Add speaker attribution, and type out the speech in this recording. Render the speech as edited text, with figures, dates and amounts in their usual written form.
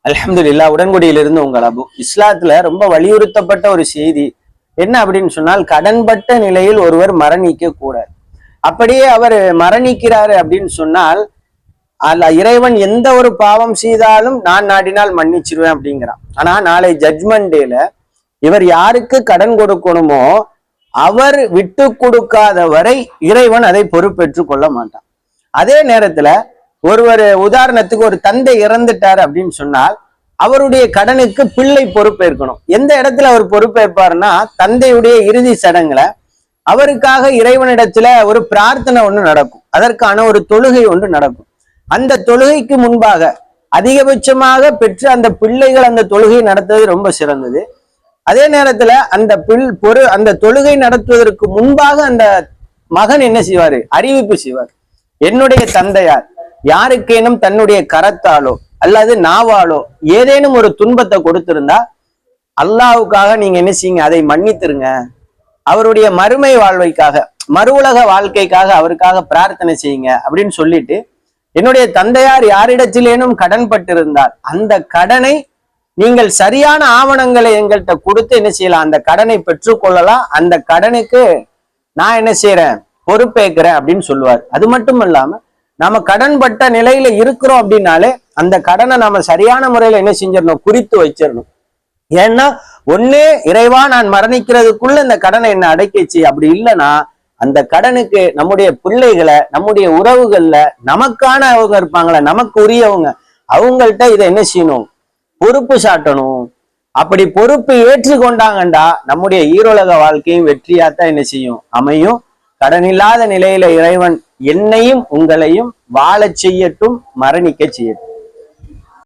Speaker 1: அல்ஹம்துலில்லாஹ். உடன்குடியிலிருந்து உங்கள் அபு. இஸ்லாத்துல ரொம்ப வலியுறுத்தப்பட்ட ஒரு செய்தி என்ன அப்படின்னு சொன்னால், கடன்பட்ட நிலையில் ஒருவர் மரணிக்க கூடாது. அப்படியே அவர் மரணிக்கிறாரு அப்படின்னு சொன்னால், இறைவன் எந்த ஒரு பாவம் செய்தாலும் நான் நாடினால் மன்னிச்சிருவேன் அப்படிங்கிறான். ஆனா நாளை ஜட்ஜ்மெண்ட் டேல இவர் யாருக்கு கடன் கொடுக்கணுமோ அவர் விட்டு கொடுக்காத வரை இறைவன் அதை பொறுப்பேற்றுக் கொள்ள மாட்டான். அதே நேரத்துல ஒருவர் உதாரணத்துக்கு ஒரு தந்தை இறந்துட்டார் அப்படின்னு சொன்னால் அவருடைய கடனுக்கு பிள்ளை பொறுப்பேற்கணும். எந்த இடத்துல அவர் பொறுப்பேற்பாருன்னா, தந்தையுடைய இறுதி சடங்குல அவருக்காக இறைவனிடத்துல ஒரு பிரார்த்தனை ஒன்று நடக்கும், அதற்கான ஒரு தொழுகை ஒன்று நடக்கும். அந்த தொழுகைக்கு முன்பாக அதிகபட்சமாக பெற்று அந்த பிள்ளைகள் அந்த தொழுகை நடத்துவது ரொம்ப சிறந்தது. அதே நேரத்துல அந்த தொழுகை நடத்துவதற்கு முன்பாக அந்த மகன் என்ன செய்வாரு, அறிவிப்பு செய்வார். என்னுடைய தந்தையார் யாருக்கேனும் தன்னுடைய கரத்தாலோ அல்லது நாவாலோ ஏதேனும் ஒரு துன்பத்தை கொடுத்திருந்தா அல்லாஹ்வுக்காக நீங்க என்ன செய்யுங்க, அதை மன்னித்துருங்க. அவருடைய மறுமை வாழ்வைக்காக, மறு உலக வாழ்க்கைக்காக அவருக்காக பிரார்த்தனை செய்யுங்க அப்படின்னு சொல்லிட்டு, என்னுடைய தந்தையார் யாரிடத்திலேனும் கடன் பட்டிருந்தால் அந்த கடனை நீங்கள் சரியான ஆவணங்களை எங்கள்கிட்ட கொடுத்து என்ன செய்யலாம், அந்த கடனை பெற்றுக்கொள்ளலாம். அந்த கடனுக்கு நான் என்ன செய்யறேன், பொறுப்பேற்கிறேன் அப்படின்னு சொல்லுவார். அது மட்டும் இல்லாம நாம கடன்பட்ட நிலையில இருக்கிறோம் அப்படின்னாலே அந்த கடனை நாம சரியான முறையில என்ன செஞ்சிடணும், குறித்து வச்சிடணும். ஏன்னா ஒண்ணு, இறைவா நான் மரணிக்கிறதுக்குள்ள இந்த கடனை என்ன அடைக்கிச்சு, அப்படி இல்லைன்னா அந்த கடனுக்கு நம்முடைய பிள்ளைகளை, நம்முடைய உறவுகள்ல நமக்கான அவங்க இருப்பாங்களே, நமக்கு உரியவங்க, அவங்கள்ட்ட இதை என்ன செய்யணும், பொறுப்பு சாட்டணும். அப்படி பொறுப்பு ஏற்றுக்கொண்டாங்கண்டா நம்முடைய ஈரோலக வாழ்க்கையும் வெற்றியாத்தான் என்ன செய்யும், அமையும். கடனில்லாத நிலையில இறைவன் என்னையும் உங்களையும் வாழச் செய்யட்டும், மரணிக்க செய்யட்டும்.